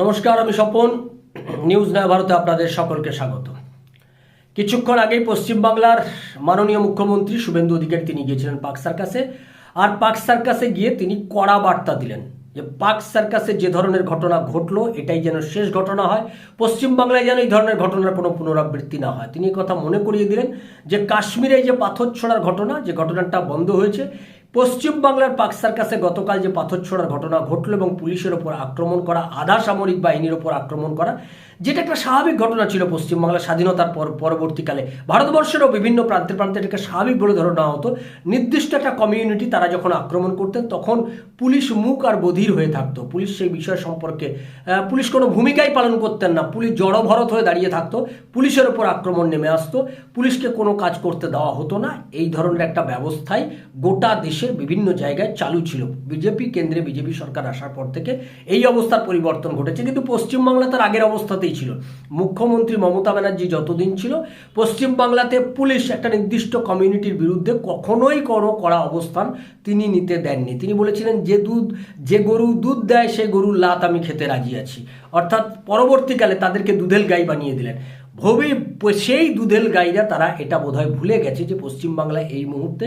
নমস্কার, আমি স্বপন। নিউজ নয়া ভারতে আপনাদের সকলকে স্বাগত। কিছুক্ষণ আগেই পশ্চিমবাংলার মাননীয় মুখ্যমন্ত্রী শুভেন্দু অধিকারী তিনি গিয়েছিলেন পার্ক সার্কাসে। আর পার্ক সার্কাসে গিয়ে তিনি কড়া বার্তা দিলেন যে পার্ক সার্কাসে যে ধরনের ঘটনা ঘটলো এটাই যেন শেষ ঘটনা হয়, পশ্চিমবাংলায় যেন এই ধরনের ঘটনার কোনো পুনরাবৃত্তি না হয়। তিনি কথা মনে করিয়ে দিলেন যে কাশ্মীরে যে পাথর ছোড়ার ঘটনা, যে ঘটনাটা বন্ধ হয়েছে, পশ্চিমবাংলার পার্ক সার্কাসে গতকাল যে পাথর ছোড়ার ঘটনা ঘটলো এবং পুলিশের ওপর আক্রমণ করা, আধা সামরিক বাহিনীর ওপর আক্রমণ করা, যেটা একটা স্বাভাবিক ঘটনা ছিল পশ্চিমবাংলার স্বাধীনতার পরবর্তীকালে ভারতবর্ষেরও বিভিন্ন প্রান্তে প্রান্তে এটাকে স্বাভাবিক বলে ধরে নেওয়া হতো। নির্দিষ্ট একটা কমিউনিটি তারা যখন আক্রমণ করতেন তখন পুলিশ মুখ আর বধির হয়ে থাকতো। পুলিশ সেই বিষয় সম্পর্কে পুলিশ কোনো ভূমিকাই পালন করতেন না। পুলিশ জড়ভরত হয়ে দাঁড়িয়ে থাকতো, পুলিশের ওপর আক্রমণ নেমে আসতো, পুলিশকে কোনো কাজ করতে দেওয়া হতো না। এই ধরনের একটা ব্যবস্থাই গোটা দেশের বিভিন্ন জায়গায় চালু ছিল। কেন্দ্রে বিজেপি সরকার আসার পর থেকে এই অবস্থার পরিবর্তন ঘটেছে, কিন্তু পশ্চিমবাংলা তার আগের অবস্থাতেই ছিল। মুখ্যমন্ত্রী মমতা ব্যানার্জি যতদিন ছিল, পশ্চিমবাংলাতে পুলিশ একটা নির্দিষ্ট কমিউনিটির বিরুদ্ধে কখনোই কোনো কড়া অবস্থান তিনি নিতে দেননি। তিনি বলেছিলেন যে গরু দুধ দেয় সে গরুর লাত আমি খেতে রাজি আছি। অর্থাৎ পরবর্তীকালে তাদেরকে দুধেল গাই বানিয়ে দিলেন। সেই দুধেল গাইরা তারা এটা বোধহয় ভুলে গেছে যে পশ্চিমবাংলায় এই মুহূর্তে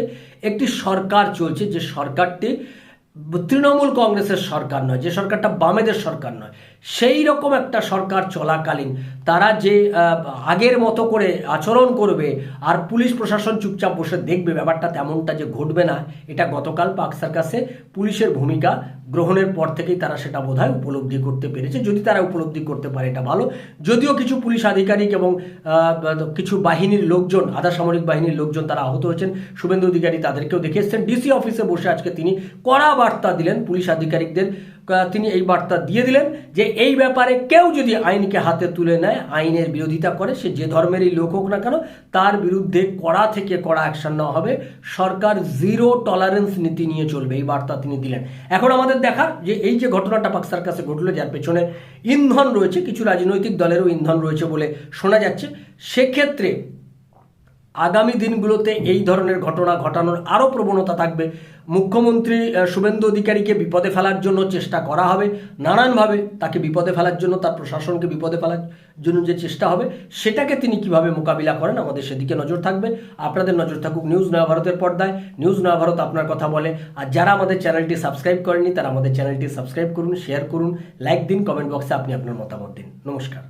একটি সরকার চলছে, যে সরকারটি তৃণমূল কংগ্রেসের সরকার নয়, যে সরকারটা বামেদের সরকার নয়। সেই রকম একটা সরকার চলাকালীন তারা যে আগের মতো করে আচরণ করবে আর পুলিশ প্রশাসন চুপচাপ বসে দেখবে, ব্যাপারটা তেমনটা যে ঘটবে না, এটা গতকাল পার্ক সার্কাসে পুলিশের ভূমিকা গ্রহণের পর থেকেই তারা সেটা বোধহয় উপলব্ধি করতে পেরেছে। যদি তারা উপলব্ধি করতে পারে এটা ভালো। যদিও কিছু পুলিশ আধিকারিক এবং কিছু বাহিনীর লোকজন, আধা সামরিক বাহিনীর লোকজন তারা আহত হয়েছেন। শুভেন্দু অধিকারী তাদেরকেও দেখে এসেছেন। ডিসি অফিসে বসে আজকে তিনি কড়া বার্তা দিলেন পুলিশ আধিকারিকদের। তিনি এই বার্তা দিয়ে দিলেন যে এই ব্যাপারে কেউ যদি আইনকে হাতে তুলে নেয়, আইনের বিরোধিতা করে, সে যে ধর্মেরই লোক হোক না কেন, তার বিরুদ্ধে কড়া থেকে কড়া অ্যাকশন নেওয়া হবে। সরকার জিরো টলারেন্স নীতি নিয়ে চলবে, এই বার্তা তিনি দিলেন। এখন আমাদের দেখা যে এই যে ঘটনাটা পার্ক সার্কাসে ঘটলো, যার পেছনে ইন্ধন রয়েছে, কিছু রাজনৈতিক দলেরও ইন্ধন রয়েছে বলে শোনা যাচ্ছে, সেক্ষেত্রে আগামী দিনগুলোতে এই ধরনের ঘটনা ঘটানোর আরও প্রবণতা থাকবে। মুখ্যমন্ত্রী শুভেন্দু অধিকারীকে বিপদে ফেলার জন্য চেষ্টা করা হবে নানানভাবে, তাকে বিপদে ফেলার জন্য, তার প্রশাসনকে বিপদে ফেলার জন্য যে চেষ্টা হবে, সেটাকে তিনি কিভাবে মোকাবিলা করেন আমাদের সেদিকে নজর থাকবে। আপনাদের নজর থাকুক নিউজ নয়া ভারতের পর্দায়। নিউজ নয়া ভারত আপনার কথা বলে। আর যারা আমাদের চ্যানেলটি সাবস্ক্রাইব করেননি তারা আমাদের চ্যানেলটি সাবস্ক্রাইব করুন, শেয়ার করুন, লাইক দিন, কমেন্ট বক্সে আপনি আপনার মতামত দিন। নমস্কার।